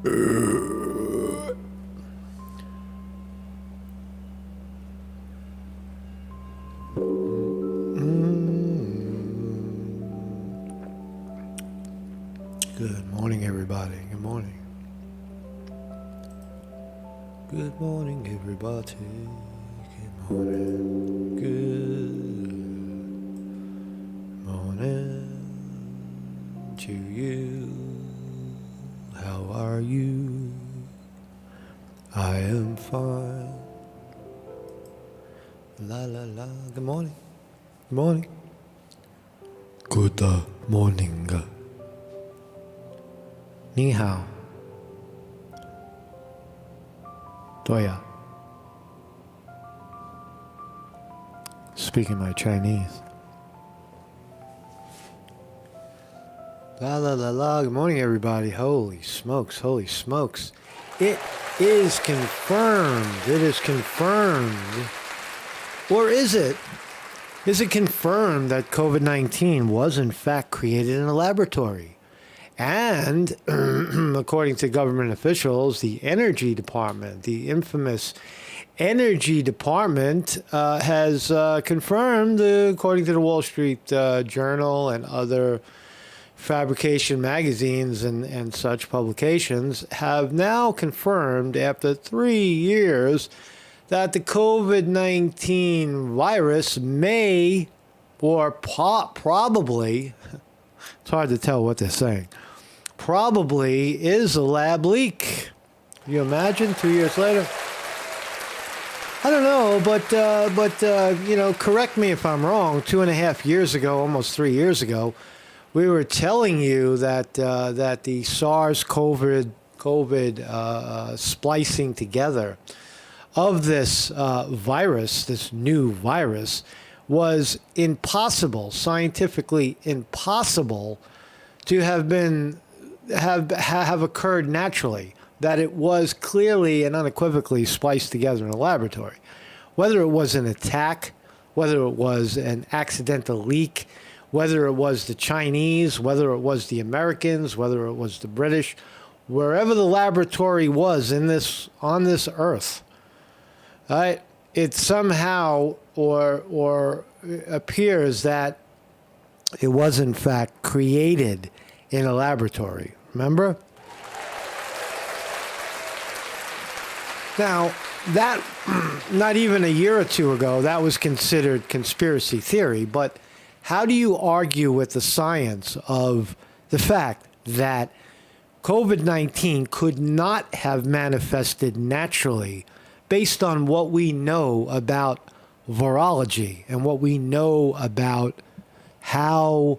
Good morning, everybody. Good morning. Good morning, everybody. Good morning. Good morning to you. How are you? I am fine. La la la. Good morning. Good morning. Good morning. Ni hao. Doya. Speaking my Chinese. La la la la. Good morning, everybody. Holy smokes. Holy smokes. It is confirmed. It is confirmed. Or is it? Is it confirmed that COVID-19 was in fact created in a laboratory? And according to government officials, the Energy Department, the infamous Energy Department, has confirmed, according to the Wall Street Journal and other fabrication magazines and such publications, have now confirmed after 3 years that the COVID-19 virus may, or probably, it's hard to tell what they're saying, probably is a lab leak. Can you imagine 2 years later? I don't know, but you know, correct me if I'm wrong. 2.5 years ago, almost 3 years ago, we were telling you that that the SARS-CoV splicing together of this virus, this new virus, was impossible, scientifically impossible, to have occurred naturally. That it was clearly and unequivocally spliced together in a laboratory. Whether it was an attack, whether it was an accidental leak, whether it was the Chinese, whether it was the Americans, whether it was the British, wherever the laboratory was on this earth, it somehow or appears that it was in fact created in a laboratory. Remember? Now, that, not even a year or two ago, that was considered conspiracy theory, but how do you argue with the science of the fact that COVID-19 could not have manifested naturally based on what we know about virology and what we know about how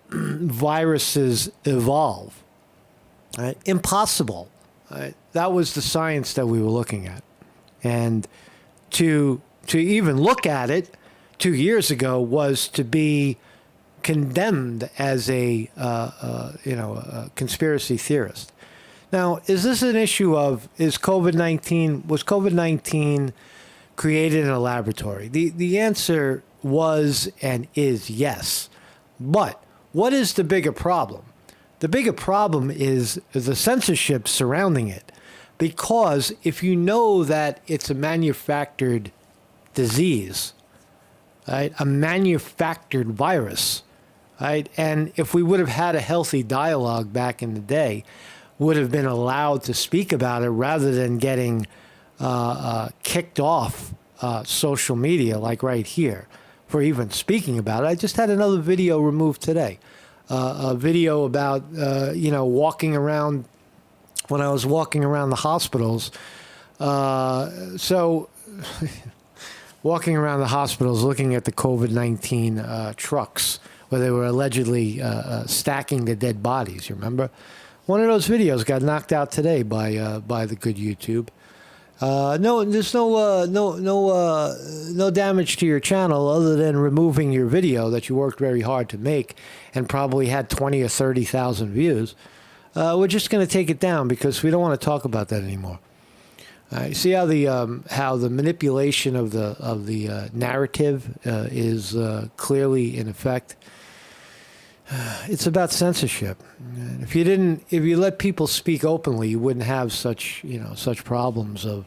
viruses evolve? Right? Impossible. Right? That was the science that we were looking at. And to even look at it 2 years ago was to be condemned as a conspiracy theorist. Now, is this an issue of was COVID-19 created in a laboratory? The answer was and is yes. But what is the bigger problem? The bigger problem is the censorship surrounding it. Because if you know that it's a manufactured disease, right, a manufactured virus, right, and if we would have had a healthy dialogue back in the day, would have been allowed to speak about it rather than getting kicked off social media, like right here, for even speaking about it. I just had another video removed today. A video about, walking around, when I was walking around the hospitals. Walking around the hospitals looking at the COVID-19 trucks where they were allegedly stacking the dead bodies, you remember? One of those videos got knocked out today by the good YouTube. No, there's no damage to your channel other than removing your video that you worked very hard to make and probably had 20 or 30,000 views. We're just going to take it down because we don't want to talk about that anymore. You see how the manipulation of the narrative is clearly in effect. It's about censorship. And if you let people speak openly, you wouldn't have such problems of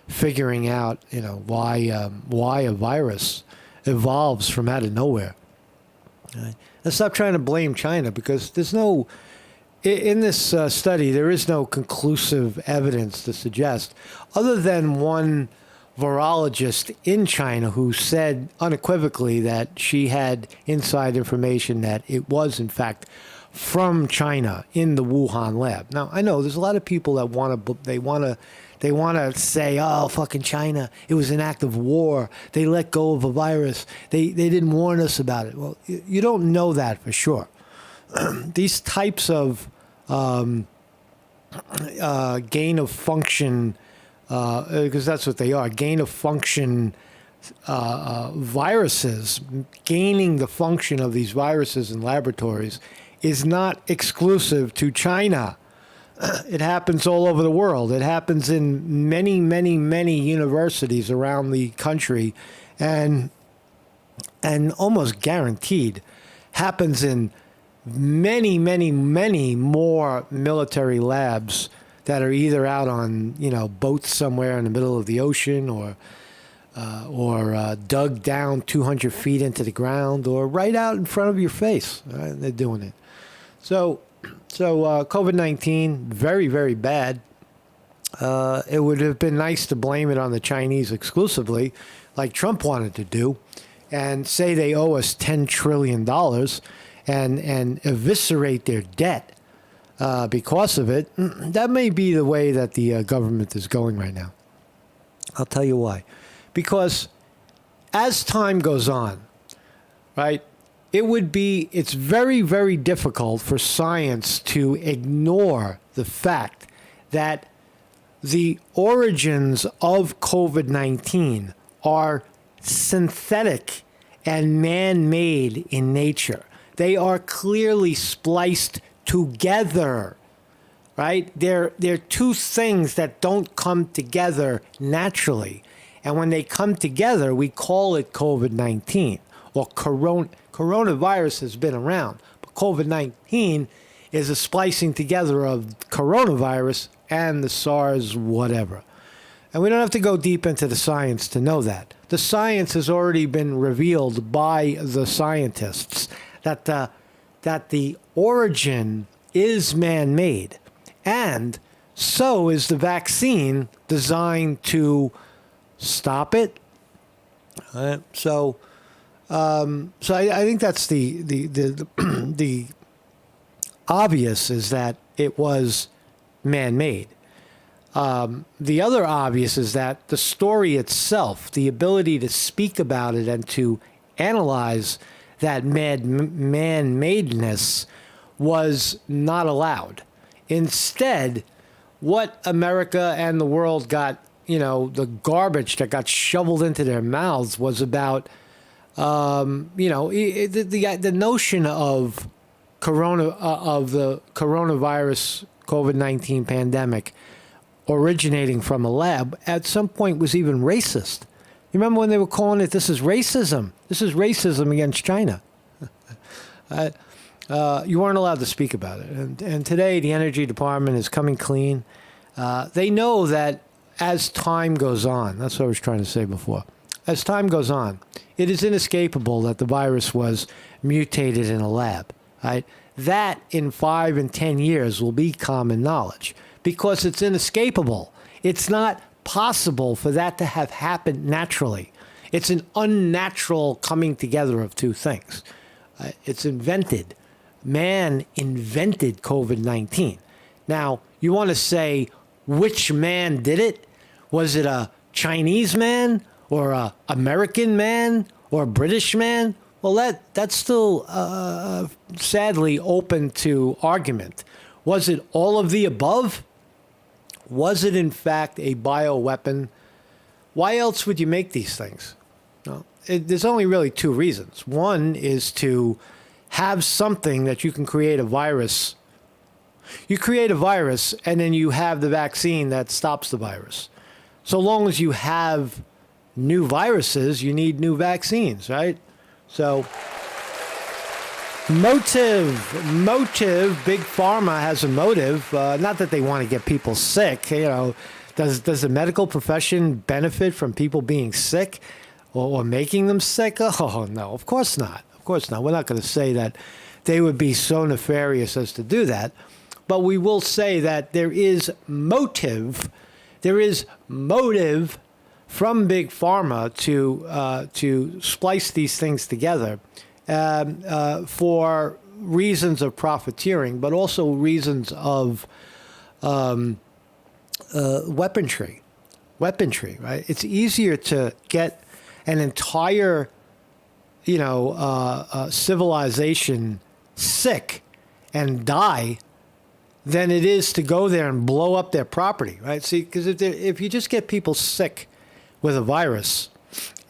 figuring out, why a virus evolves from out of nowhere. Right? Let's stop trying to blame China, because in this study, there is no conclusive evidence to suggest, other than one virologist in China who said unequivocally that she had inside information that it was, in fact, from China in the Wuhan lab. Now, I know there's a lot of people that want to say, oh, fucking China, it was an act of war. They let go of a virus. They didn't warn us about it. Well, you don't know that for sure. These types of gain of function, because that's what they are, gain of function viruses, gaining the function of these viruses in laboratories is not exclusive to China. It happens all over the world. It happens in many, many, many universities around the country, and almost guaranteed happens in many, many, many more military labs that are either out on, boats somewhere in the middle of the ocean, or dug down 200 feet into the ground, or right out in front of your face. Right? They're doing it. So COVID-19, very, very bad. It would have been nice to blame it on the Chinese exclusively, like Trump wanted to do, and say they owe us $10 trillion and eviscerate their debt because of it. That may be the way that the government is going right now. I'll tell you why. Because as time goes on, right, it's very, very difficult for science to ignore the fact that the origins of COVID-19 are synthetic and man-made in nature. They are clearly spliced together, right? They're two things that don't come together naturally. And when they come together, we call it COVID-19, or coronavirus has been around, but COVID-19 is a splicing together of coronavirus and the SARS whatever. And we don't have to go deep into the science to know that. The science has already been revealed by the scientists that the origin is man-made, and so is the vaccine designed to stop it. So I think that's the obvious, is that it was man-made. The other obvious is that the story itself, the ability to speak about it and to analyze that man-madeness, was not allowed. Instead, what America and the world got, the garbage that got shoveled into their mouths was about, the notion of the coronavirus COVID-19 pandemic originating from a lab at some point was even racist. You remember when they were calling it, this is racism. This is racism against China. You weren't allowed to speak about it. And today, the Energy Department is coming clean. They know that as time goes on, that's what I was trying to say before. As time goes on, it is inescapable that the virus was mutated in a lab. Right? That in 5 and 10 years will be common knowledge, because it's inescapable. It's not possible for that to have happened naturally. It's an unnatural coming together of two things. It's invented. Man invented COVID-19. Now, you want to say which man did it? Was it a Chinese man, or a American man, or a British man? Well, that's still sadly open to argument. Was it all of the above? Was it, in fact, a bioweapon? Why else would you make these things? Well, there's only really two reasons. One is to have something that you can create a virus. You create a virus, and then you have the vaccine that stops the virus. So long as you have new viruses, you need new vaccines, right? So Motive. Big Pharma has a motive. Not that they want to get people sick. Does the medical profession benefit from people being sick or making them sick? Oh, no, of course not. Of course not. We're not going to say that they would be so nefarious as to do that. But we will say that there is motive. There is motive from Big Pharma to splice these things together for reasons of profiteering, but also reasons of weaponry, right? It's easier to get an entire, civilization sick and die than it is to go there and blow up their property, right? See, because if you just get people sick with a virus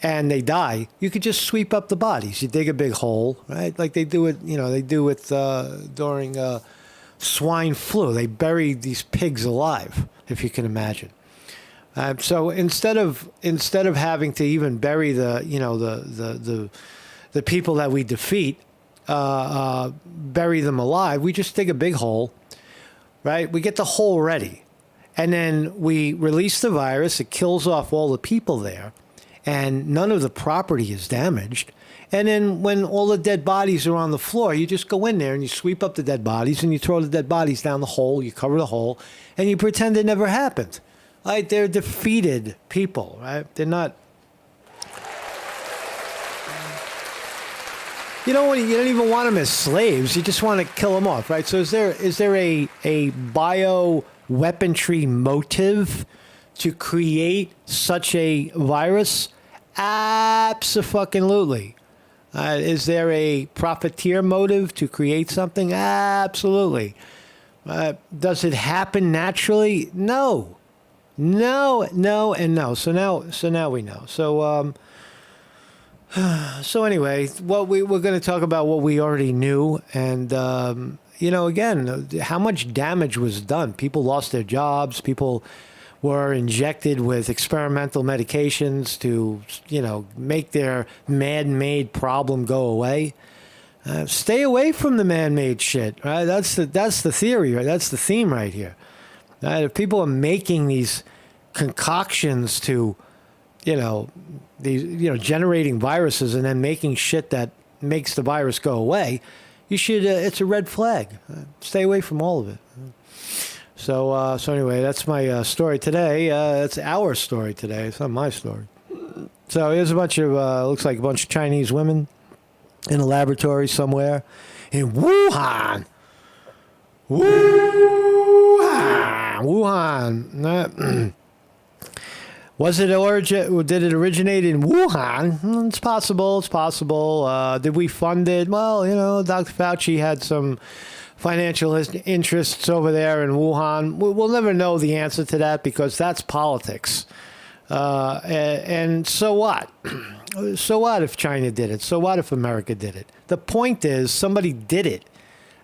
and they die, you could just sweep up the bodies. You dig a big hole, right? Like they do it, during swine flu. They bury these pigs alive, if you can imagine. So instead of having to even bury the people that we defeat, bury them alive, we just dig a big hole, right? We get the hole ready, and then we release the virus. It kills off all the people there, and none of the property is damaged. And then when all the dead bodies are on the floor, you just go in there and you sweep up the dead bodies and you throw the dead bodies down the hole, you cover the hole, and you pretend it never happened. Right? They're defeated people, right? They're not... You don't even want them as slaves. You just want to kill them off, right? So is there a bio-weaponry motive to create such a virus? Abso-fucking-lutely. Is there a profiteer motive to create something? Absolutely. Does it happen naturally? No, and no. So now we know. So anyway, we're going to talk about what we already knew, and again, how much damage was done. People lost their jobs. People were injected with experimental medications to, make their man-made problem go away. Stay away from the man-made shit, right? That's the theory, right? That's the theme right here. Right? If people are making these concoctions to, generating viruses and then making shit that makes the virus go away, you should. It's a red flag. Stay away from all of it. So anyway, that's my story today. That's our story today. It's not my story. So here's a bunch of, looks like a bunch of Chinese women in a laboratory somewhere in Wuhan. Wuhan. Did it originate in Wuhan? It's possible. Did we fund it? Well, Dr. Fauci had some financial interests over there in Wuhan. We'll never know the answer to that because that's politics. And so what? So what if China did it? So what if America did it? The point is somebody did it.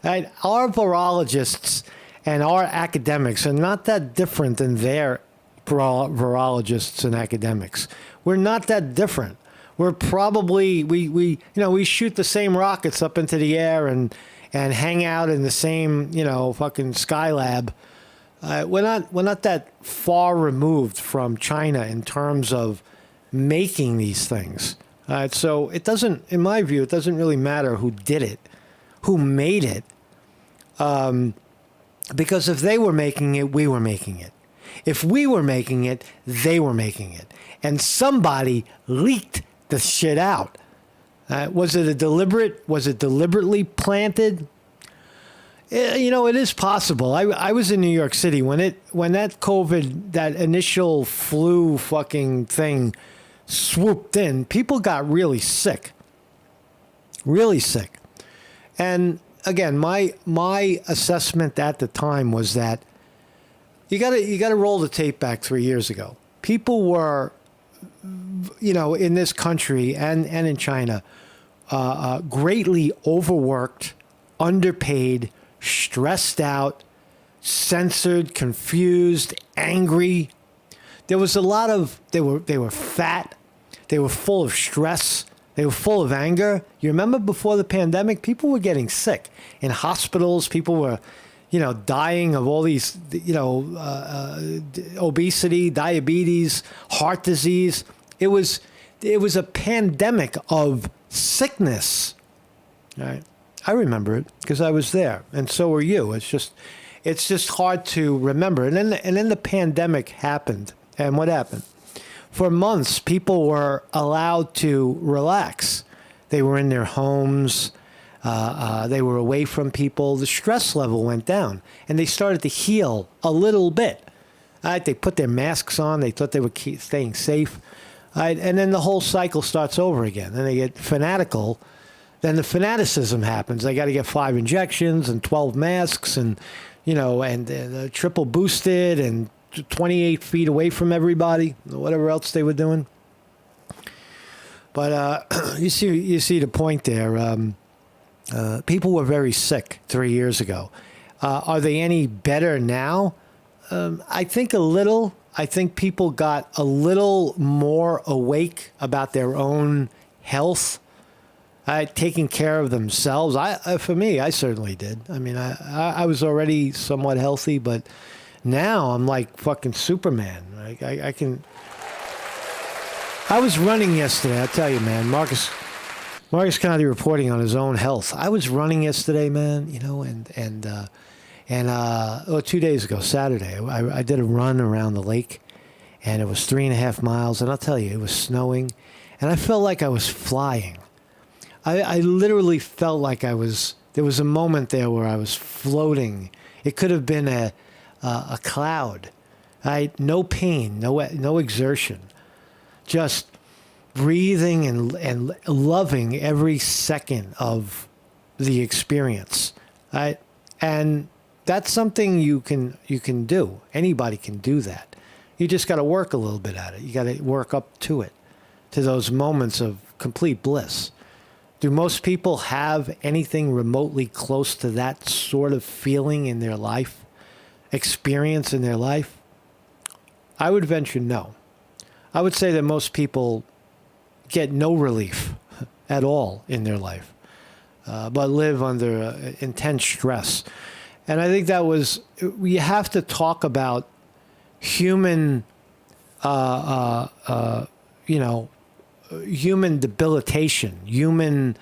Right? Our virologists and our academics are not that different than their virologists and academics. We're not that different. We're probably, we shoot the same rockets up into the air and hang out in the same, fucking Skylab. We're not that far removed from China in terms of making these things. So it doesn't, in my view, it doesn't really matter who did it, who made it, because if they were making it, we were making it. If we were making it, they were making it, and somebody leaked the shit out. Was it deliberately planted? It is possible. I was in New York City when that COVID, that initial flu fucking thing swooped in. People got really sick. And again, my assessment at the time was that you gotta roll the tape back 3 years ago. People were, in this country and in China, greatly overworked, underpaid, stressed out, censored, confused, angry. There was a lot of, they were fat, they were full of stress, They were full of anger. You remember before the pandemic, people were getting sick in hospitals. People were, dying of all these, obesity, diabetes, heart disease. It was a pandemic of sickness. Right? I remember it because I was there, and so were you. It's just hard to remember. And then the pandemic happened, and what happened? For months, people were allowed to relax. They were in their homes. They were away from people. The stress level went down, and they started to heal a little bit. Right? They put their masks on. They thought they were staying safe. Right? And then the whole cycle starts over again. Then they get fanatical. Then the fanaticism happens. They got to get 5 injections and 12 masks and, triple boosted and 28 feet away from everybody, whatever else they were doing. But you see the point there. People were very sick 3 years ago. Are they any better now? I think a little. I think people got a little more awake about their own health, taking care of themselves. For me, I certainly did. I mean, I was already somewhat healthy, but now I'm like fucking Superman. Like I can. I was running yesterday. I tell you, man, Marcus County reporting on his own health. I was running yesterday, man. And 2 days ago, Saturday, I did a run around the lake, and it was 3.5 miles. And I'll tell you, it was snowing, and I felt like I was flying. I literally felt like there was a moment there where I was floating. It could have been a cloud. No pain, no exertion. Just breathing and loving every second of the experience. Right? And that's something you can do. Anybody can do that. You just got to work a little bit at it. You got to work up to it, to those moments of complete bliss. Do most people have anything remotely close to that sort of feeling in their life, experience in their life? I would venture no. I would say that most people get no relief at all in their life, but live under intense stress. And I think we have to talk about human, human debilitation, human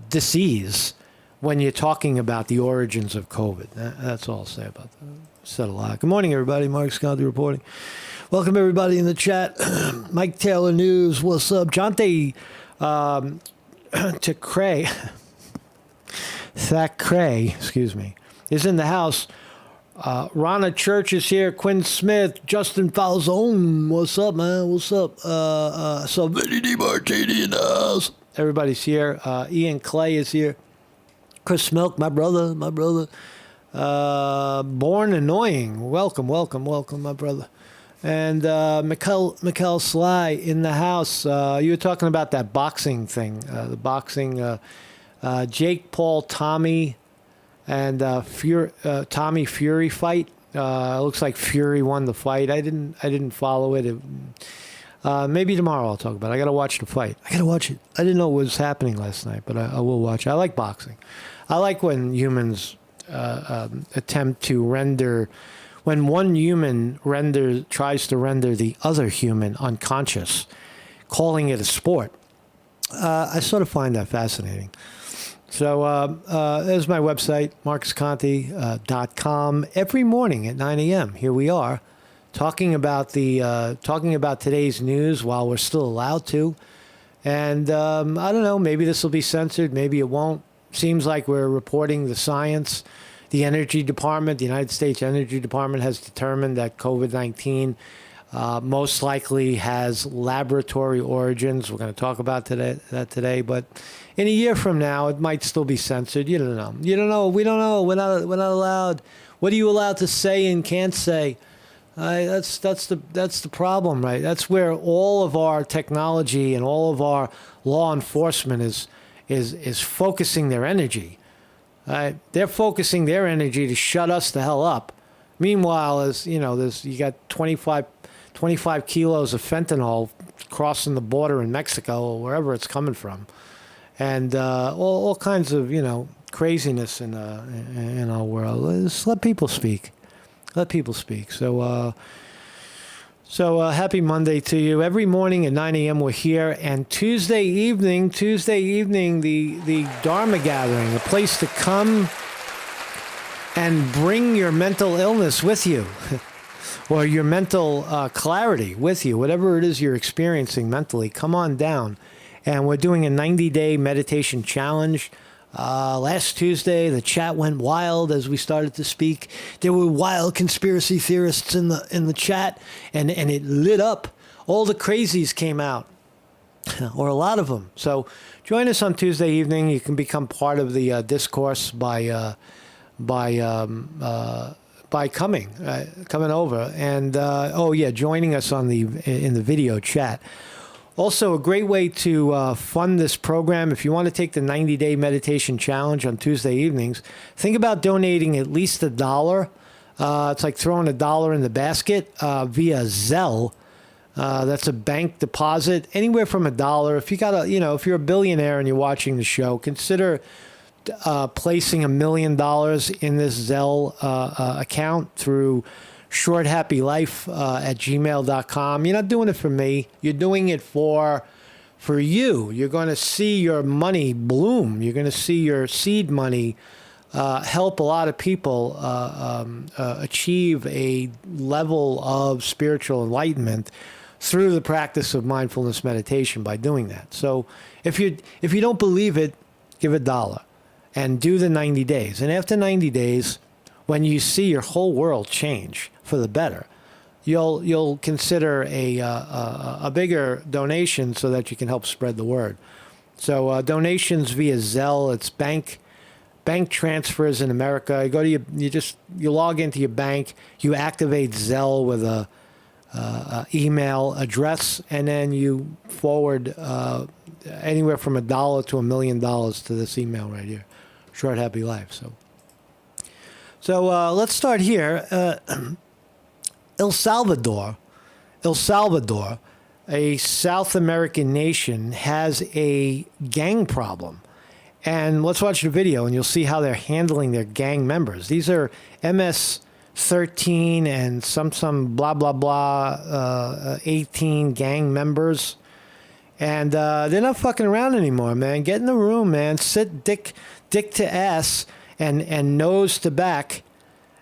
disease when you're talking about the origins of COVID. That's all I'll say about that. Said a lot. Good morning, everybody. Mark Scotty reporting. Welcome, everybody in the chat. Mike Taylor News. What's up? Jonte to Cray. Zach Cray, excuse me, is in the house. Ronna Church is here. Quinn Smith, Justin Falzone. What's up, man? What's up? So Vinny DiMartini in the house. Everybody's here. Ian Clay is here. Chris Milk, my brother. Born Annoying. Welcome, my brother. And Mikkel Sly in the house. You were talking about that boxing thing. The boxing. Jake Paul, Tommy, and Tommy Fury fight. It looks like Fury won the fight. I didn't follow it. Maybe tomorrow I'll talk about it. I got to watch the fight. I got to watch it. I didn't know what was happening last night, but I will watch it. I like boxing. I like when humans attempt to render, when one human tries to render the other human unconscious, calling it a sport. I sort of find that fascinating. So there's my website, marcusconti.com. Every morning at 9 a.m., here we are, talking about today's news while we're still allowed to. And I don't know, maybe this will be censored, maybe it won't. Seems like we're reporting the science. The Energy Department, the United States Energy Department, has determined that COVID-19 most likely has laboratory origins. We're going to talk about that today, but in a year from now, it might still be censored. You don't know. We don't know. We're not allowed. What are you allowed to say and can't say? That's the problem, right? That's where all of our technology and all of our law enforcement is focusing their energy. They're focusing their energy to shut us the hell up. Meanwhile, you got 25 kilos of fentanyl crossing the border in Mexico or wherever it's coming from, and all kinds of craziness in our world. Just let people speak. Let people speak. So happy Monday to you. Every morning at 9 a.m. we're here, and Tuesday evening, the Dharma Gathering, a place to come and bring your mental illness with you, or your mental clarity with you, whatever it is you're experiencing mentally. Come on down, and we're doing a 90-day meditation challenge. Last Tuesday, the chat went wild as we started to speak. There were wild conspiracy theorists in the chat, and it lit up. All the crazies came out, or a lot of them. So join us on Tuesday evening. You can become part of the discourse by coming over, and joining us in the video chat. Also, a great way to fund this program, if you want to take the 90-day meditation challenge on Tuesday evenings, think about donating at least $1. It's like throwing $1 in the basket via Zelle. That's a bank deposit, anywhere from $1. If you got if you're a billionaire and you're watching the show, consider placing $1 million in this Zelle account through shorthappylife@gmail.com. You're not doing it for me. You're doing it for you. You're going to see your money bloom. You're going to see your seed money help a lot of people achieve a level of spiritual enlightenment through the practice of mindfulness meditation by doing that. So if you don't believe it, give $1 and do the 90 days. And after 90 days, when you see your whole world change for the better, you'll consider a bigger donation so that you can help spread the word. So donations via Zelle, it's bank transfers in America. You go to you log into your bank, you activate Zelle with a email address, and then you forward anywhere from $1 to $1 million to this email right here, Short Happy Life. So let's start here. El Salvador, a South American nation, has a gang problem. And let's watch the video and you'll see how they're handling their gang members. These are MS-13 and some blah, blah, blah 18 gang members. And they're not fucking around anymore, man. Get in the room, man. Sit dick to ass and nose to back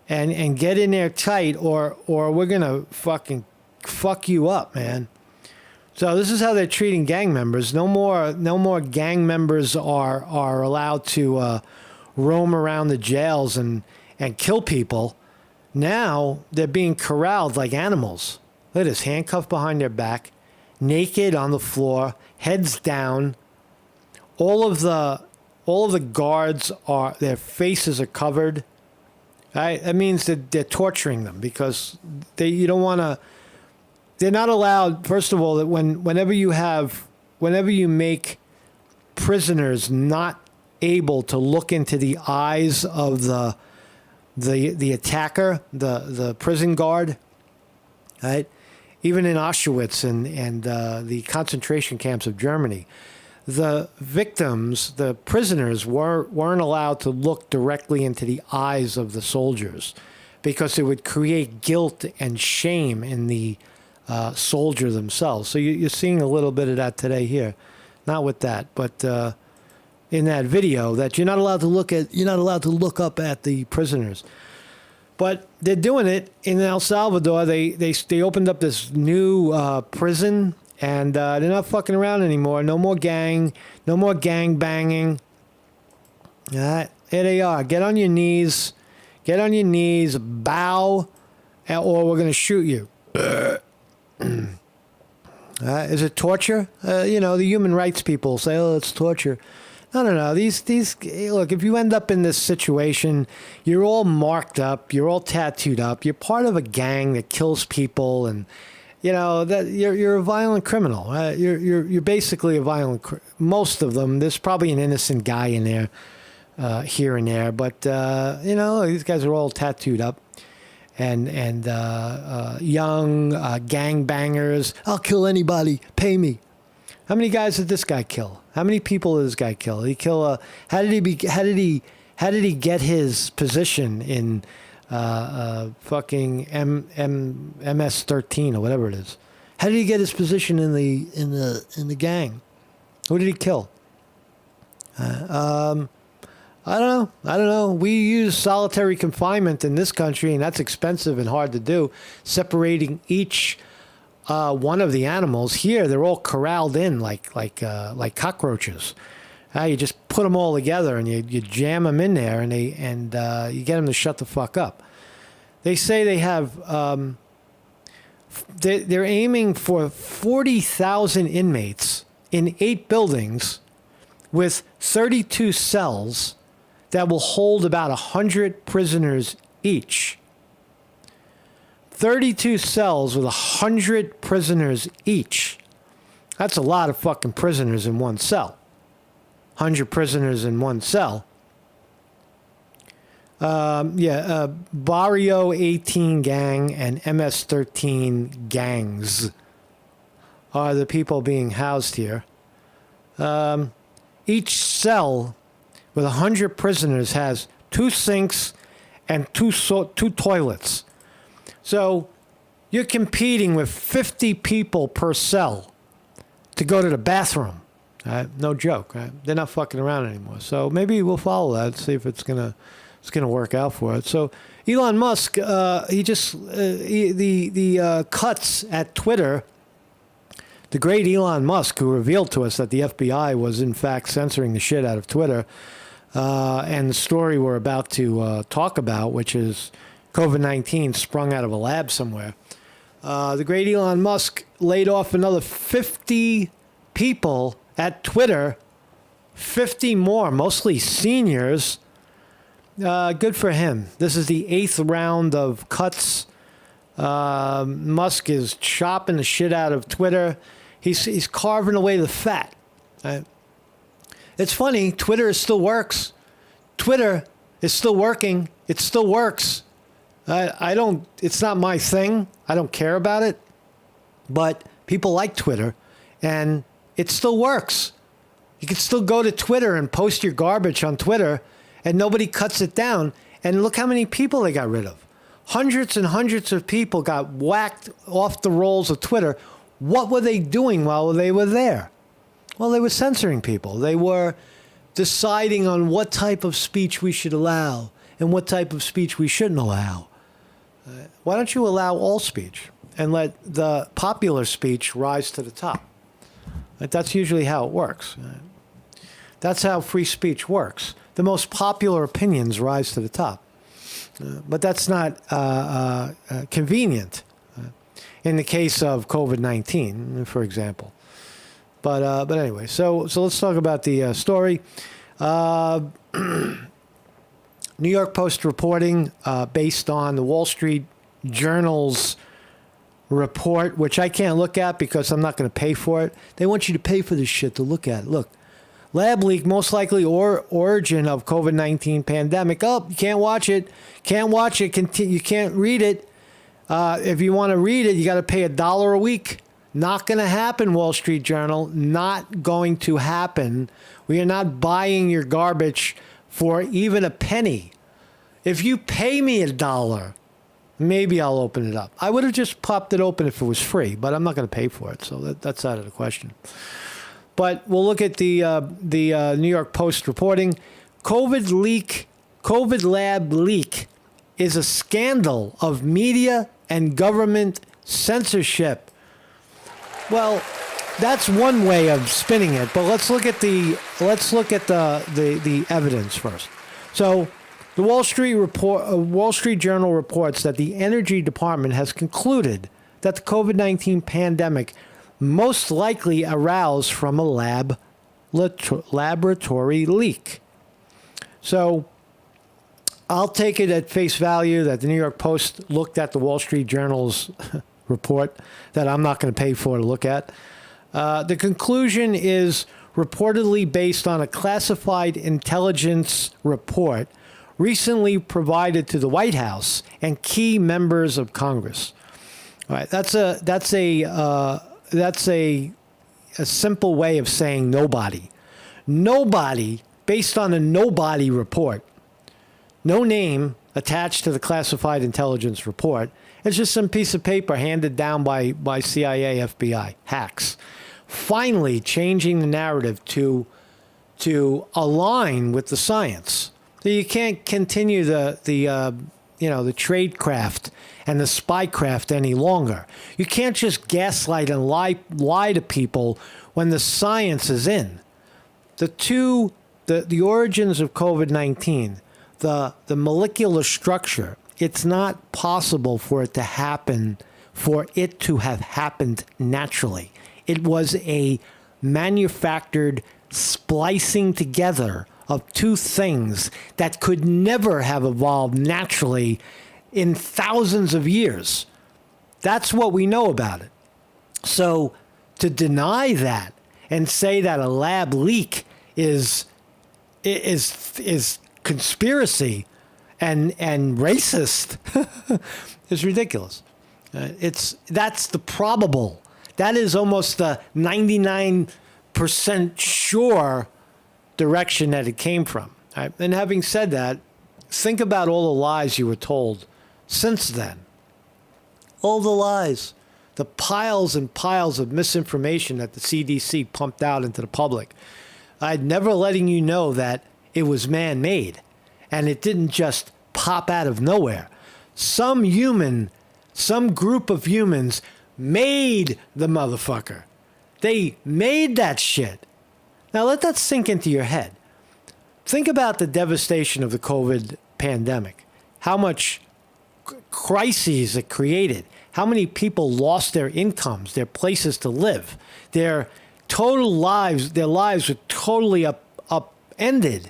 and get in there tight, or we're gonna fucking fuck you up, man. So this is how they're treating gang members. No more gang members are allowed to roam around the jails and kill people. Now they're being corralled like animals. Look at this, handcuffed behind their back, naked on the floor, heads down. All of the guards their faces are covered. Right? That means that they're torturing them because they're not allowed. First of all, that whenever you make prisoners not able to look into the eyes of the attacker, the prison guard, right? Even in Auschwitz and the concentration camps of Germany, the victims, the prisoners, weren't allowed to look directly into the eyes of the soldiers because it would create guilt and shame in the soldier themselves. So you're seeing a little bit of that today here. Not with that, but in that video, that you're not allowed to look up at the prisoners. But they're doing it in El Salvador. They opened up this new prison, and they're not fucking around anymore. No more gang banging. All right, here they are. Get on your knees, bow, or we're gonna shoot you. Is it torture? The human rights people say, "Oh, it's torture." No. These look. If you end up in this situation, you're all marked up. You're all tattooed up. You're part of a gang that kills people, and that you're a violent criminal. Right? You're basically a violent. Most of them. There's probably an innocent guy in there, here and there, but these guys are all tattooed up, young gangbangers. I'll kill anybody. Pay me. How many guys did this guy kill? How many people did this guy kill? Did he kill how did he get his position in fucking MS-13 or whatever it is? How did he get his position in the gang? Who did he kill? I don't know. We use solitary confinement in this country, and that's expensive and hard to do. Separating each one of the animals. Here, they're all corralled in like cockroaches. You just put them all together and you jam them in there, and you get them to shut the fuck up. They say they have. They're aiming for 40,000 inmates in 8 buildings with 32 cells that will hold about 100 prisoners each. 32 cells with 100 prisoners each. That's a lot of fucking prisoners in one cell. 100 prisoners in one cell. Barrio 18 gang and MS-13 gangs are the people being housed here. Each cell with 100 prisoners has 2 sinks and 2 toilets. So you're competing with 50 people per cell to go to the bathroom. No joke. They're not fucking around anymore. So maybe we'll follow that, see if it's gonna work out for it. So Elon Musk, the cuts at Twitter. The great Elon Musk, who revealed to us that the FBI was in fact censoring the shit out of Twitter, and the story we're about to talk about, which is COVID-19 sprung out of a lab somewhere. The great Elon Musk laid off another 50 people at Twitter, 50 more, mostly seniors. Good for him. This is the 8th round of cuts. Musk is chopping the shit out of Twitter. He's carving away the fat. Right? It's funny. Twitter still works. Twitter is still working. It still works. It's not my thing. I don't care about it. But people like Twitter, and it still works. You can still go to Twitter and post your garbage on Twitter, and nobody cuts it down. And look how many people they got rid of. Hundreds and hundreds of people got whacked off the rolls of Twitter. What were they doing while they were there? Well, they were censoring people. They were deciding on what type of speech we should allow and what type of speech we shouldn't allow. Why don't you allow all speech and let the popular speech rise to the top? That's usually how it works. That's how free speech works. The most popular opinions rise to the top. But that's not convenient in the case of COVID-19, for example. But anyway, so let's talk about the story. New York Post reporting based on the Wall Street Journal's report, which I can't look at because I'm not going to pay for it. They want you to pay for this shit to look at it. Look, lab leak, most likely origin of COVID-19 pandemic. Oh, you can't watch it. Can't watch it. You can't read it. If you want to read it, you got to pay $1 a week. Not going to happen, Wall Street Journal. Not going to happen. We are not buying your garbage for even a penny. If you pay me $1, maybe I'll open it up. I would have just popped it open if it was free, but I'm not going to pay for it, so that's out of the question. But we'll look at the New York Post reporting. COVID lab leak is a scandal of media and government censorship. Well, that's one way of spinning it, but let's look at the evidence first. So, the Wall Street Journal reports that the Energy Department has concluded that the COVID-19 pandemic most likely arose from a laboratory leak. So, I'll take it at face value that the New York Post looked at the Wall Street Journal's report that I'm not going to pay for to look at. The conclusion is reportedly based on a classified intelligence report recently provided to the White House and key members of Congress. All right, that's a simple way of saying nobody. Nobody, based on a nobody report, no name attached to the classified intelligence report. It's just some piece of paper handed down by CIA, FBI, hacks. Finally, changing the narrative to align with the science. So you can't continue the tradecraft and the spycraft any longer. You can't just gaslight and lie to people when the science is in. The origins of COVID-19, the molecular structure, it's not possible for it to have happened naturally. It was a manufactured splicing together of two things that could never have evolved naturally in thousands of years. That's what we know about it. So to deny that and say that a lab leak is conspiracy and racist is ridiculous. That's the probable. That is almost the 99% sure direction that it came from. Right? And having said that, think about all the lies you were told since then. All the lies, the piles and piles of misinformation that the CDC pumped out into the public. I'd never letting you know that it was man-made and it didn't just pop out of nowhere. Some group of humans made the motherfucker. They made that shit. Now let that sink into your head. Think about the devastation of the COVID pandemic. How much crises it created. How many people lost their incomes, their places to live. Their lives were totally upended.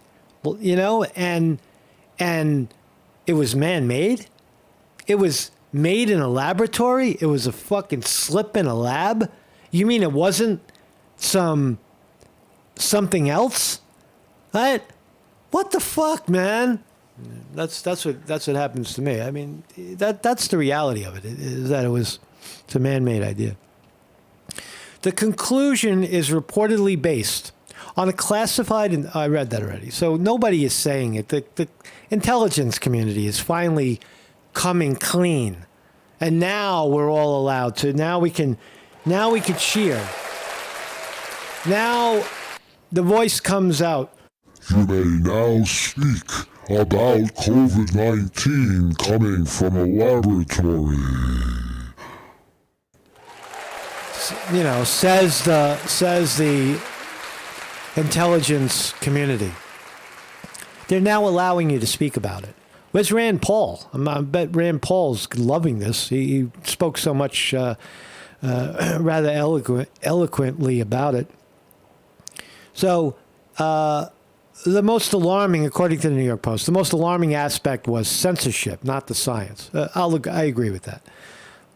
And it was man-made. It was made in a laboratory. It was a fucking slip in a lab. You mean it wasn't something else? Right? What the fuck, man? That's what happens to me. I mean, that's the reality of it. Is that it's a man-made idea. The conclusion is reportedly based on a classified, and I read that already. So nobody is saying it. The intelligence community is finally coming clean, and now we're all allowed to. Now we can cheer. Now the voice comes out. You may now speak about COVID-19 coming from a laboratory. Says the intelligence community. They're now allowing you to speak about it. Where's Rand Paul? I bet Rand Paul's loving this. He spoke so much, rather eloquently about it. So, the most alarming, according to the New York Post, the most alarming aspect was censorship, not the science. I agree with that.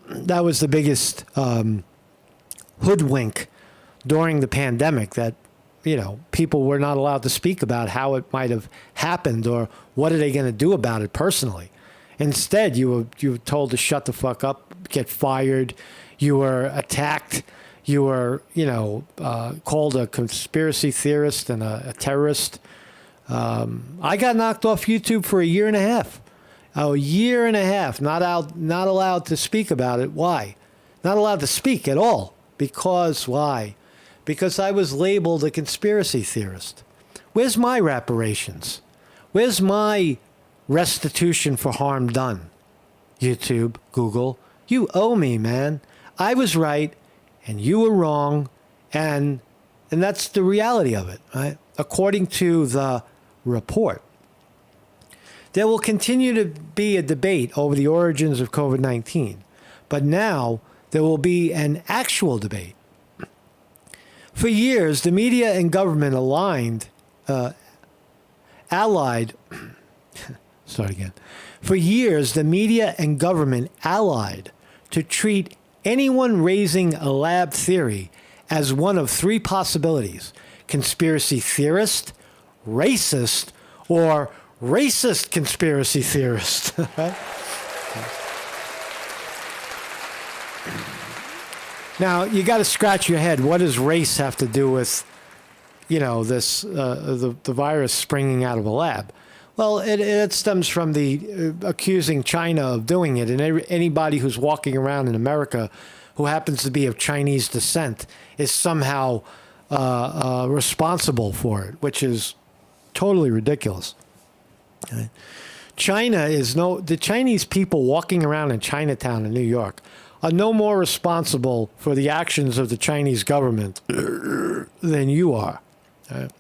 That was the biggest hoodwink during the pandemic, that people were not allowed to speak about how it might have happened or what are they going to do about it personally. Instead, you were told to shut the fuck up, get fired. You were attacked. You were, called a conspiracy theorist and a terrorist. I got knocked off YouTube for a year and a half. A year and a half, not allowed to speak about it. Why? Not allowed to speak at all. Because why? Because I was labeled a conspiracy theorist. Where's my reparations? Where's my restitution for harm done? YouTube, Google, you owe me, man. I was right and you were wrong, and that's the reality of it, right? According to the report. There will continue to be a debate over the origins of COVID-19, but now there will be an actual debate. For years, the media and government For years, the media and government allied to treat anyone raising a lab theory as one of three possibilities: conspiracy theorist, racist, or racist conspiracy theorist. Right? Now, you got to scratch your head. What does race have to do with, this the virus springing out of a lab? Well, it stems from the accusing China of doing it, and anybody who's walking around in America who happens to be of Chinese descent is somehow responsible for it, which is totally ridiculous. Okay. The Chinese people walking around in Chinatown in New York are no more responsible for the actions of the Chinese government than you are. Right?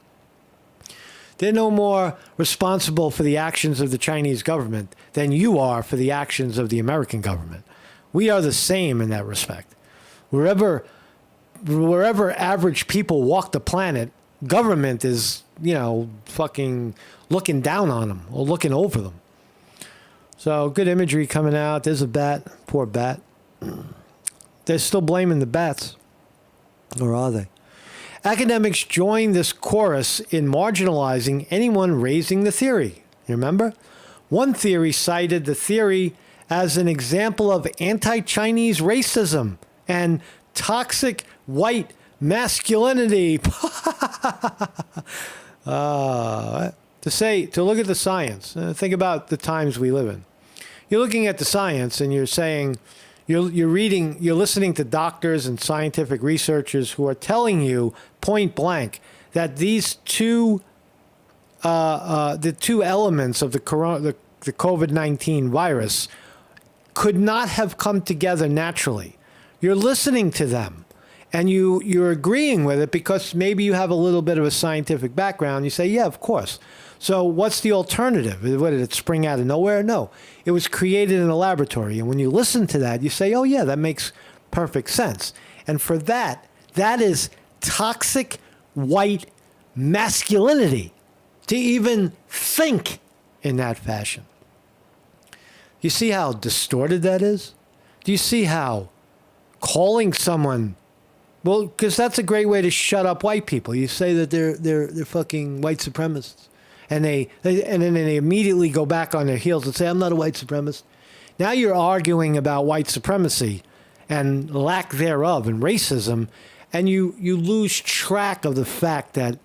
They're no more responsible for the actions of the Chinese government than you are for the actions of the American government. We are the same in that respect. Wherever average people walk the planet, government is, fucking looking down on them or looking over them. So good imagery coming out. There's a bat. Poor bat. They're still blaming the bats. Or are they? Academics join this chorus in marginalizing anyone raising the theory. You remember? One theory cited the theory as an example of anti-Chinese racism and toxic white masculinity. To look at the science. Think about the times we live in. You're looking at the science and you're saying, you're listening to doctors and scientific researchers who are telling you point blank that these the two elements of the COVID-19 virus could not have come together naturally. You're listening to them and you're agreeing with it because maybe you have a little bit of a scientific background. You say, yeah, of course. So what's the alternative? What, did it spring out of nowhere? No, it was created in a laboratory. And when you listen to that, you say, oh yeah, that makes perfect sense. And for that is toxic white masculinity to even think in that fashion. You see how distorted that is? Do you see how calling someone, well, because that's a great way to shut up white people. You say that they're fucking white supremacists. And then they immediately go back on their heels and say, I'm not a white supremacist. Now you're arguing about white supremacy and lack thereof and racism, and you lose track of the fact that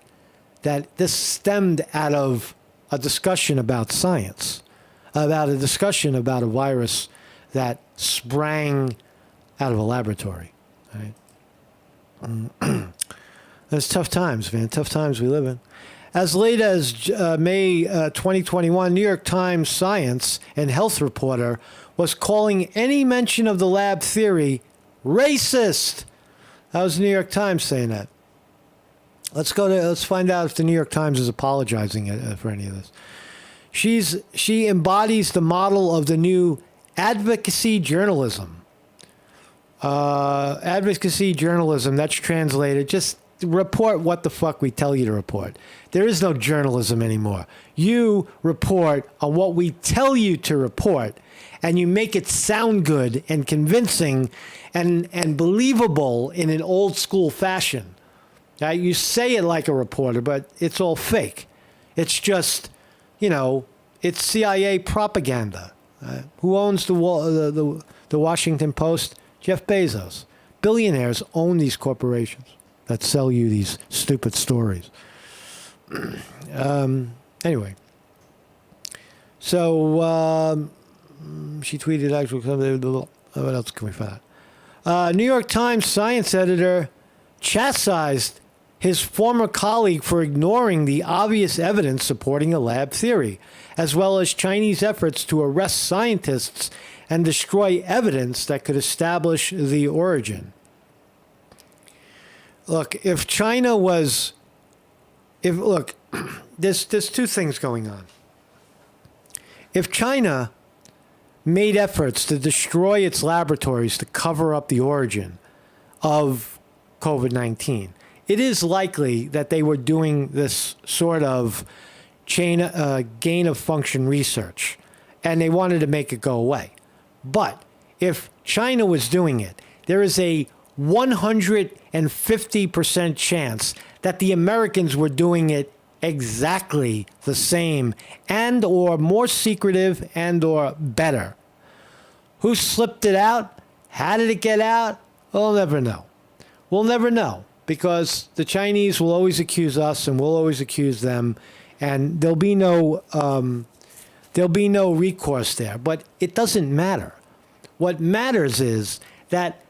this stemmed out of a discussion about science, about a discussion about a virus that sprang out of a laboratory. Right? That's tough times, man. Tough times we live in. As late as May 2021, New York Times science and health reporter was calling any mention of the lab theory racist. That was the New York Times saying that. Let's find out if the New York Times is apologizing for any of this. She embodies the model of the new advocacy journalism. Advocacy journalism, that's translated, just report what the fuck we tell you to report. There is no journalism anymore. You report on what we tell you to report, and you make it sound good and convincing and believable in an old school fashion. You say it like a reporter, but it's all fake. It's just, it's CIA propaganda. Who owns the Washington Post? Jeff Bezos. Billionaires own these corporations that sell you these stupid stories. Anyway. So, she tweeted actually, what else can we find out? New York Times science editor chastised his former colleague for ignoring the obvious evidence supporting a lab theory, as well as Chinese efforts to arrest scientists and destroy evidence that could establish the origin. Look, if China was, there's two things going on. If China made efforts to destroy its laboratories to cover up the origin of COVID-19, it is likely that they were doing this sort of gain of function research, and they wanted to make it go away. But if China was doing it, there is a 150% chance that the Americans were doing it exactly the same and or more secretive and or better. Who slipped it out? How did it get out? We'll never know. We'll never know because the Chinese will always accuse us and we'll always accuse them, and there'll be no recourse there. But it doesn't matter. What matters is that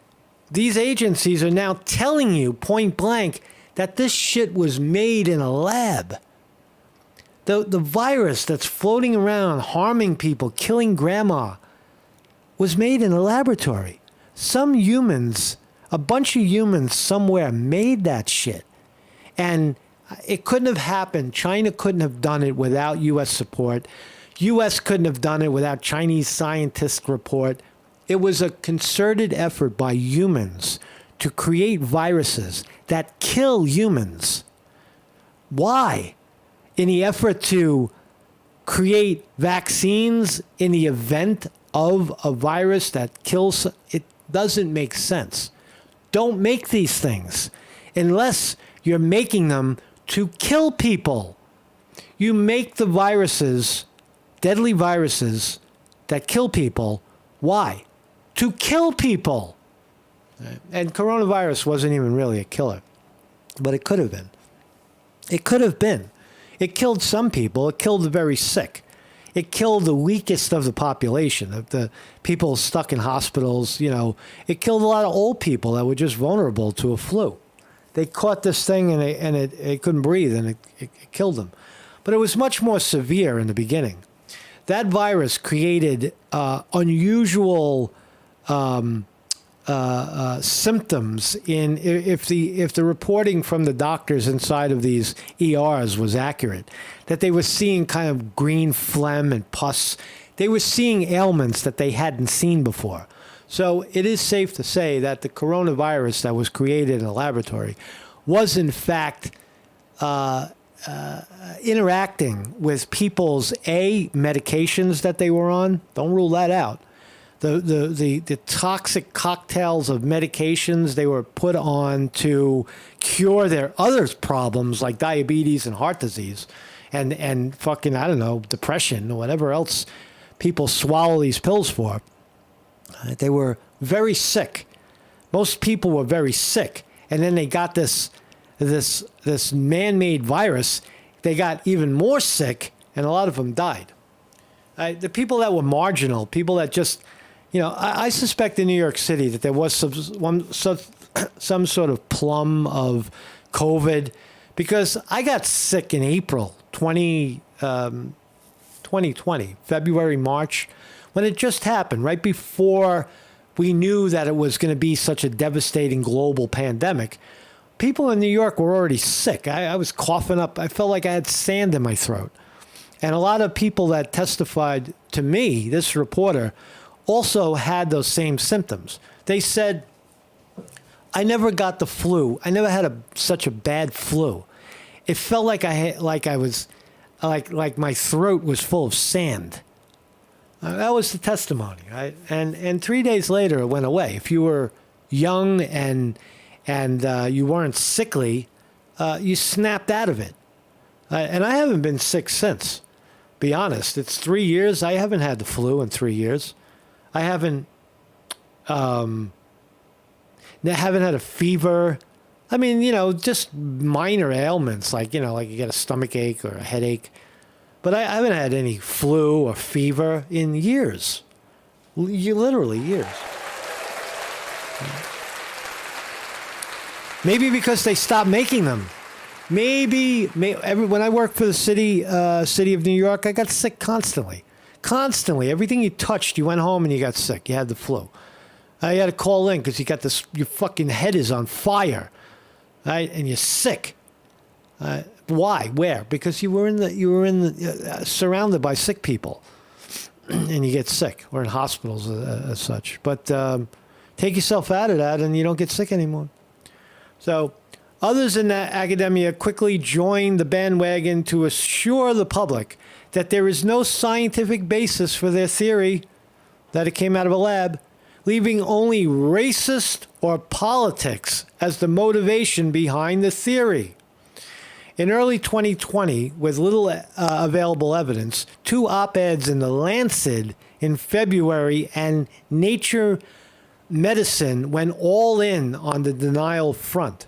these agencies are now telling you point blank that this shit was made in a lab. The virus that's floating around, harming people, killing grandma, was made in a laboratory. Some humans, a bunch of humans somewhere made that shit. And it couldn't have happened. China couldn't have done it without U.S. support. U.S. couldn't have done it without Chinese scientists' report. It was a concerted effort by humans to create viruses that kill humans. Why? In the effort to create vaccines in the event of a virus that kills, it doesn't make sense. Don't make these things unless you're making them to kill people. You make the viruses, deadly viruses that kill people. Why? To kill people. And coronavirus wasn't even really a killer, but it could have been. It could have been. It killed some people. It killed the very sick. It killed the weakest of the population, of the people stuck in hospitals. You know, it killed a lot of old people that were just vulnerable to a flu. They caught this thing and it couldn't breathe, and it killed them. But it was much more severe in the beginning. That virus created unusual symptoms if the reporting from the doctors inside of these ERs was accurate, that they were seeing kind of green phlegm and pus. They were seeing ailments that they hadn't seen before. So it is safe to say that the coronavirus that was created in a laboratory was in fact interacting with people's medications that they were on. Don't rule that out. The toxic cocktails of medications they were put on to cure their other problems like diabetes and heart disease and fucking, I don't know, depression or whatever else people swallow these pills for. They were very sick. Most people were very sick. And then they got this man-made virus. They got even more sick, and a lot of them died. The people that were marginal, people that just, you know, I suspect in New York City that there was some sort of plum of COVID, because I got sick in April 2020, February, March, when it just happened, right before we knew that it was going to be such a devastating global pandemic. People in New York were already sick. I was coughing up. I felt like I had sand in my throat. And a lot of people that testified to me, this reporter, also had those same symptoms. They said, I never got the flu. I never had such a bad flu. It felt like I was my throat was full of sand. That was the testimony, right? And 3 days later, it went away. If you were young and you weren't sickly, you snapped out of it. And I haven't been sick since. Be honest, it's 3 years. I haven't had the flu in 3 years. I haven't had a fever. I mean, you know, just minor ailments like you get a stomach ache or a headache. But I haven't had any flu or fever in years. Literally years. Maybe because they stopped making them. Maybe when I worked for the city of New York, I got sick constantly. Constantly. Everything you touched, you went home and you got sick. You had the flu. You had to call in because your fucking head is on fire, right? And you're sick. Why? Where? Because you were surrounded by sick people, and you get sick, or in hospitals as such. But take yourself out of that, and you don't get sick anymore. So, others in that academia quickly joined the bandwagon to assure the public that there is no scientific basis for their theory that it came out of a lab, leaving only racist or politics as the motivation behind the theory. In early 2020, with little available evidence, 2 op-eds in The Lancet in February and Nature Medicine went all in on the denial front.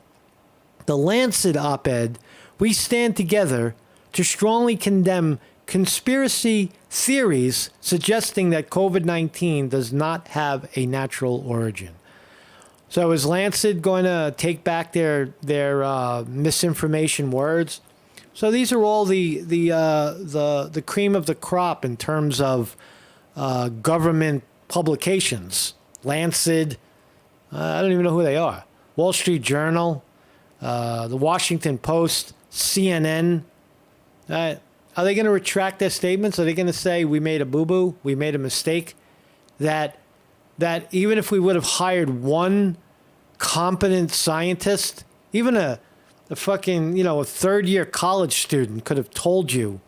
The Lancet op-ed, "We stand together to strongly condemn conspiracy theories suggesting that COVID-19 does not have a natural origin." So is Lancet going to take back their misinformation words? So these are all the cream of the crop in terms of government publications. Lancet, I don't even know who they are. Wall Street Journal, the Washington Post, CNN. Are they going to retract their statements? Are they going to say we made a boo-boo, we made a mistake? That even if we would have hired one competent scientist, even a fucking, a third-year college student could have told you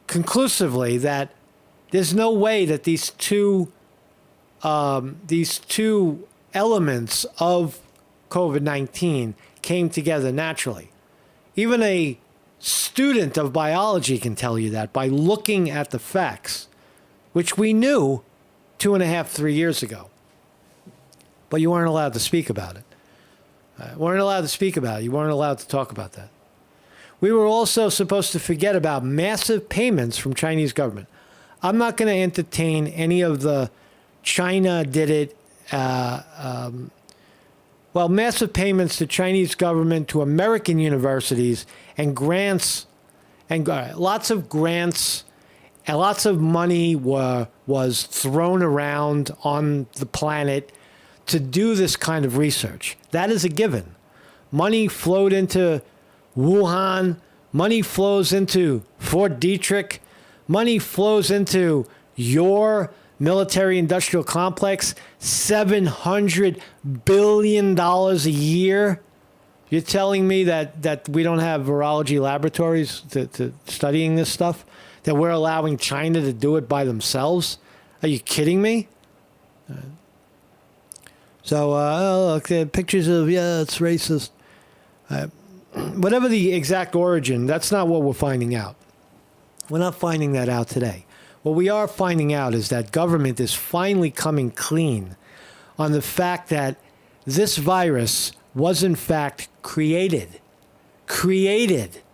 conclusively that there's no way that these two elements of COVID-19 came together naturally. Even a student of biology can tell you that by looking at the facts, which we knew 2.5, 3 years ago. But you weren't allowed to speak about it. Weren't allowed to speak about it. You weren't allowed to talk about that. We were also supposed to forget about massive payments from Chinese government. I'm not going to entertain any of the China did it. Massive payments to Chinese government, to American universities, and grants, and lots of grants, and lots of money was thrown around on the planet to do this kind of research. That is a given. Money flowed into Wuhan. Money flows into Fort Detrick. Money flows into your military-industrial complex. $700 billion a year. You're telling me that we don't have virology laboratories to studying this stuff? That we're allowing China to do it by themselves? Are you kidding me? Look, pictures of, it's racist. Whatever the exact origin, that's not what we're finding out. We're not finding that out today. What we are finding out is that government is finally coming clean on the fact that this virus was in fact created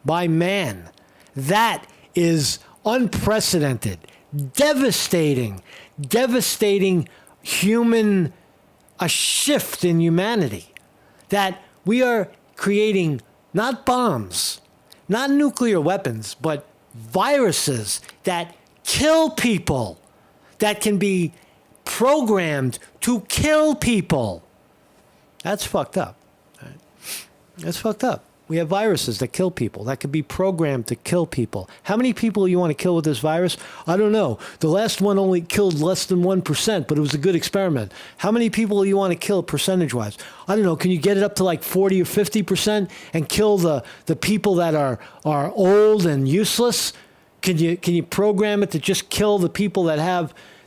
by man. That is unprecedented, devastating human, a shift in humanity. That we are creating not bombs, not nuclear weapons, but viruses that kill people, that can be programmed to kill people. That's fucked up. Right? That's fucked up. We have viruses that kill people, that could be programmed to kill people. How many people do you want to kill with this virus? I don't know. The last one only killed less than 1%, but it was a good experiment. How many people do you want to kill percentage-wise? I don't know. Can you get it up to like 40 or 50% and kill the people that are old and useless? Can you program it to just kill the people that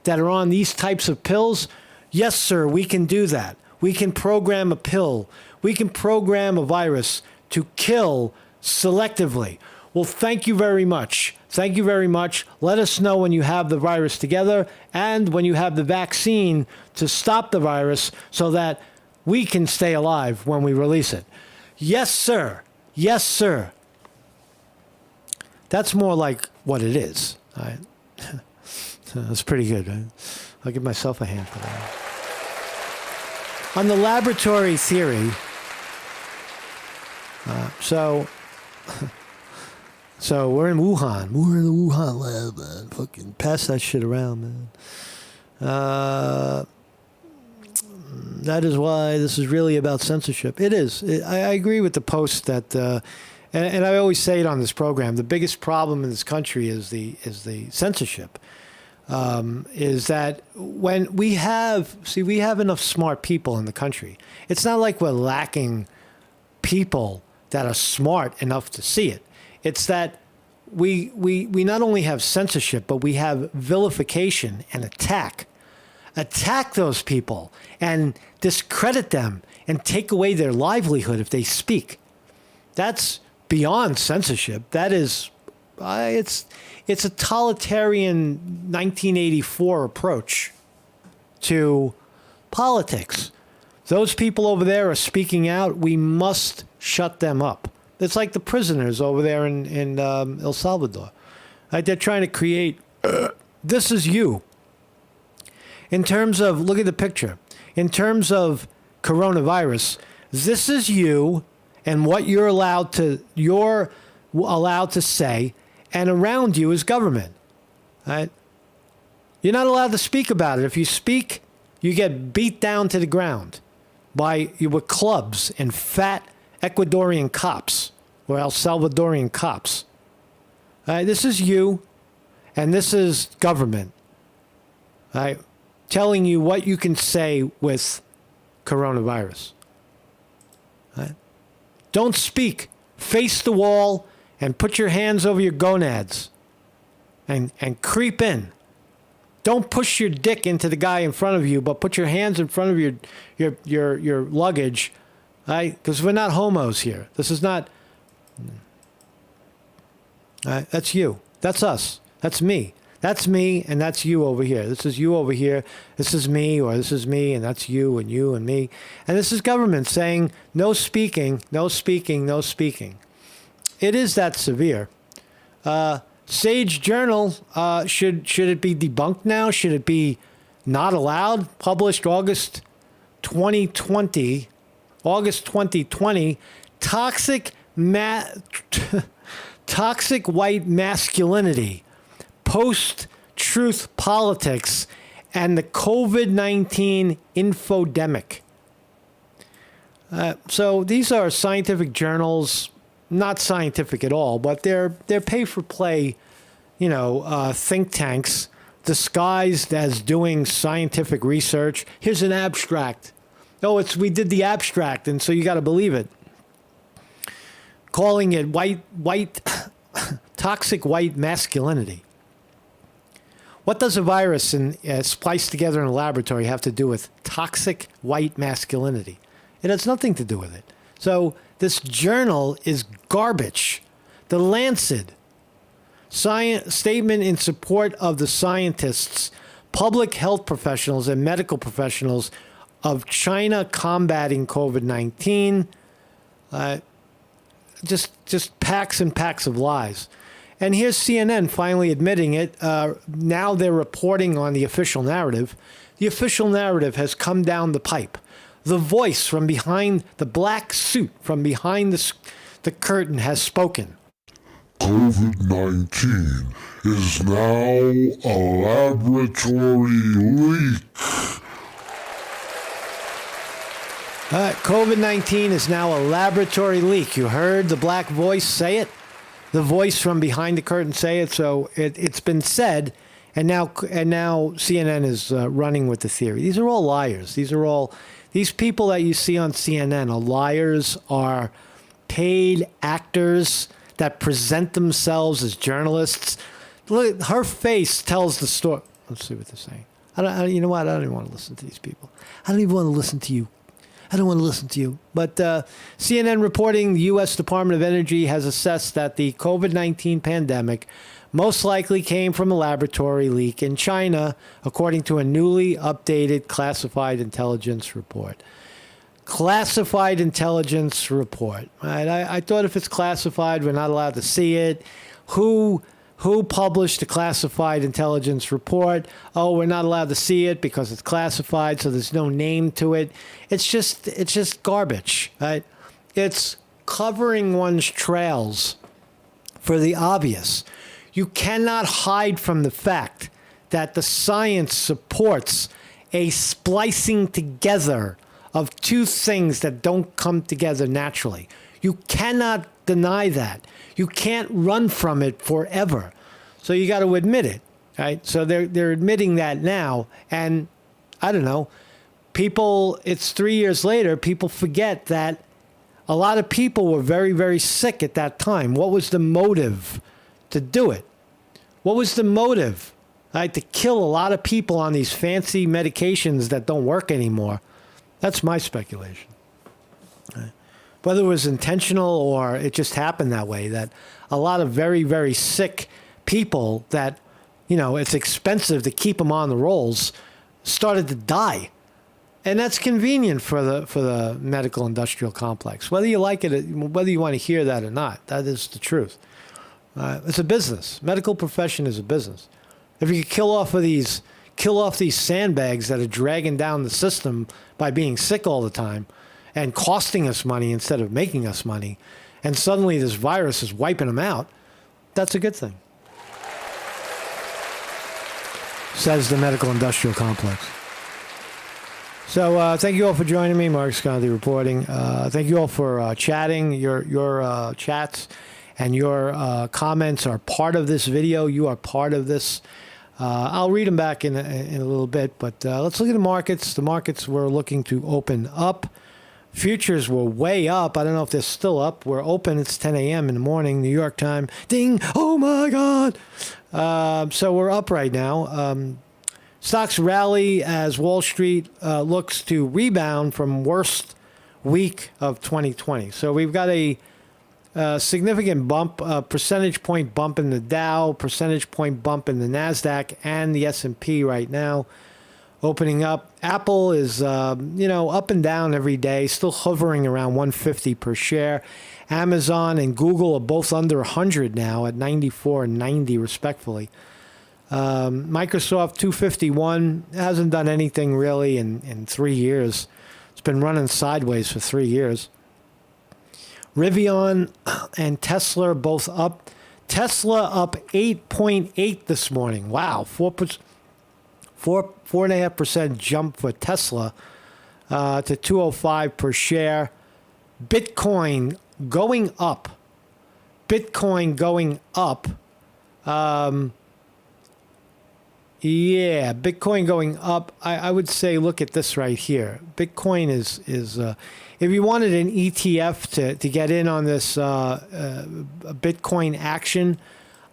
are on these types of pills? Yes, sir, we can do that. We can program a pill. We can program a virus to kill selectively. Well, thank you very much. Thank you very much. Let us know when you have the virus together and when you have the vaccine to stop the virus so that we can stay alive when we release it. Yes, sir. Yes, sir. That's more like what it is. Right? That's pretty good. Right? I'll give myself a hand for that. On the laboratory theory, so we're in Wuhan. We're in the Wuhan lab, man. Fucking pass that shit around, man. That is why this is really about censorship. It is. I agree with the post that, and I always say it on this program, the biggest problem in this country is the censorship. Is that when we have enough smart people in the country. It's not like we're lacking people that are smart enough to see it. It's that we not only have censorship, but we have vilification and attack those people and discredit them and take away their livelihood if they speak. That's beyond censorship. That is, it's a totalitarian 1984 approach to politics. Those people over there are speaking out. We must shut them up. It's like the prisoners over there in El Salvador. Right? They're trying to create, this is you. In terms of, look at the picture. In terms of coronavirus, this is you and what you're allowed to say, and around you is government. Right? You're not allowed to speak about it. If you speak, you get beat down to the ground with clubs and fat Ecuadorian cops or El Salvadorian cops. This is you, and this is government. Right? Telling you what you can say with coronavirus. Right? Don't speak. Face the wall and put your hands over your gonads and creep in. Don't push your dick into the guy in front of you, but put your hands in front of your luggage, right? Because we're not homos here. This is not. That's you. That's us. That's me. That's me, and that's you over here. This is you over here. This is me, or this is me, and that's you and me. And this is government saying no speaking, no speaking, no speaking. It is that severe. Sage Journal, should it be debunked now? Should it be not allowed? Published August 2020. Toxic white masculinity, post-truth politics, and the COVID-19 infodemic. So these are scientific journals. Not scientific at all, but they're pay-for-play, think tanks disguised as doing scientific research. Here's an abstract. Oh, we did the abstract, and so you got to believe it. Calling it toxic white masculinity. What does a virus spliced together in a laboratory have to do with toxic white masculinity? It has nothing to do with it. So this journal is garbage. The Lancet statement in support of the scientists, public health professionals, and medical professionals of China combating COVID-19. Just packs and packs of lies. And here's CNN finally admitting it. Now they're reporting on the official narrative. The official narrative has come down the pipe. The voice from behind the black suit, from behind the curtain, has spoken. COVID-19 is now a laboratory leak. COVID-19 is now a laboratory leak. You heard the black voice say it, the voice from behind the curtain say it. So it's been said, and now CNN is running with the theory. These are all liars. These people that you see on CNN are liars, are paid actors that present themselves as journalists. Look, her face tells the story. Let's see what they're saying. You know what? I don't even want to listen to these people. I don't even want to listen to you. I don't want to listen to you. But CNN reporting the U.S. Department of Energy has assessed that the COVID-19 pandemic most likely came from a laboratory leak in China, according to a newly updated classified intelligence report. Classified intelligence report. Right? I thought if it's classified, we're not allowed to see it. Who published the classified intelligence report? Oh, we're not allowed to see it because it's classified, so there's no name to it. It's just garbage, right? It's covering one's trails for the obvious. You cannot hide from the fact that the science supports a splicing together of two things that don't come together naturally. You cannot deny that. You can't run from it forever. So you got to admit it, right? So they're admitting that now. And I don't know, people, it's 3 years later, people forget that a lot of people were very, very sick at that time. What was the motive to do it? What was the motive? Right? To kill a lot of people on these fancy medications that don't work anymore. That's my speculation. Right. whether it was intentional or it just happened that way, that a lot of very, very sick people that, it's expensive to keep them on the rolls started to die. And that's convenient for the medical industrial complex. Whether you like it, whether you want to hear that or not, that is the truth. It's a business. Medical profession is a business. If you could kill off these sandbags that are dragging down the system by being sick all the time and costing us money instead of making us money, and suddenly this virus is wiping them out, that's a good thing, says the medical industrial complex. So thank you all for joining me. Mark Sconti reporting. Thank you all for chatting. Your chats and your comments are part of this video. You are part of this. I'll read them back in a little bit, but let's look at the markets. The markets were looking to open up. Futures were way up. I don't know if they're still up. We're open. It's 10 a.m. in the morning, New York time. Ding! Oh my God! So we're up right now. Stocks rally as Wall Street looks to rebound from worst week of 2020. So we've got a significant bump, percentage point bump in the Dow, percentage point bump in the NASDAQ and the S&P right now. Opening up. Apple is, up and down every day, still hovering around 150 per share. Amazon and Google are both under 100 now at 94 and 90 respectively. Microsoft 251 hasn't done anything really in 3 years. It's been running sideways for 3 years. Rivian and Tesla are both up. Tesla up 8.8 this morning. Wow, 4.5% jump for Tesla to 205 per share. Bitcoin going up. Yeah, Bitcoin going up. I would say look at this right here. Bitcoin is if you wanted an ETF to get in on this Bitcoin action,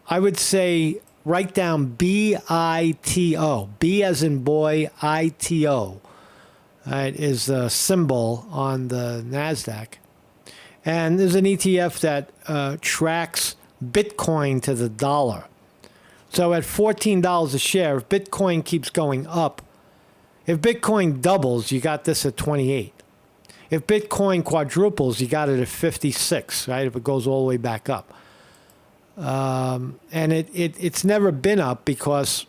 I would say write down BITO. B as in boy, ITO. Right, is the symbol on the NASDAQ. And there's an ETF that tracks Bitcoin to the dollar. So at $14 a share, if Bitcoin keeps going up, if Bitcoin doubles, you got this at 28. If Bitcoin quadruples, you got it at 56, right? If it goes all the way back up. And it's never been up because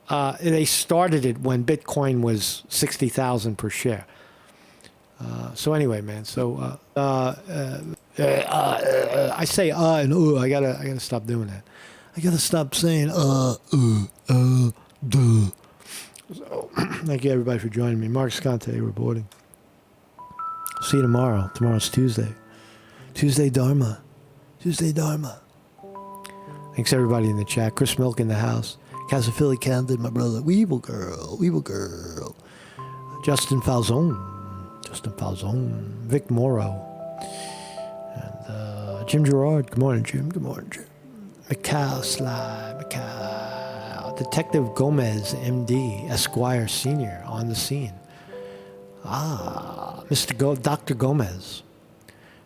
they started it when Bitcoin was 60,000 per share. So anyway, man. So I say and I gotta stop doing that. I gotta stop saying duh. So thank you everybody for joining me. Mark Sconte reporting. See you tomorrow. Tomorrow's Tuesday. Tuesday Dharma. Thanks everybody in the chat. Chris Milk in the house. Casafilly Camden, my brother. Weevil girl. Justin Falzone. Vic Morrow. And Jim Gerard. Good morning, Jim. Macau. Detective Gomez, MD, Esquire Sr. on the scene. Dr. Gomez.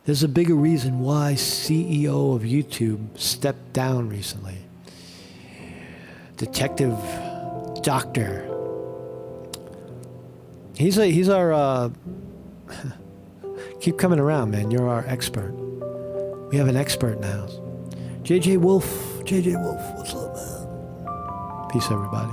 There's a bigger reason why CEO of YouTube stepped down recently. Detective Doctor. He's our keep coming around, man. You're our expert. We have an expert in the house. JJ Wolf, what's up, man? Peace, everybody.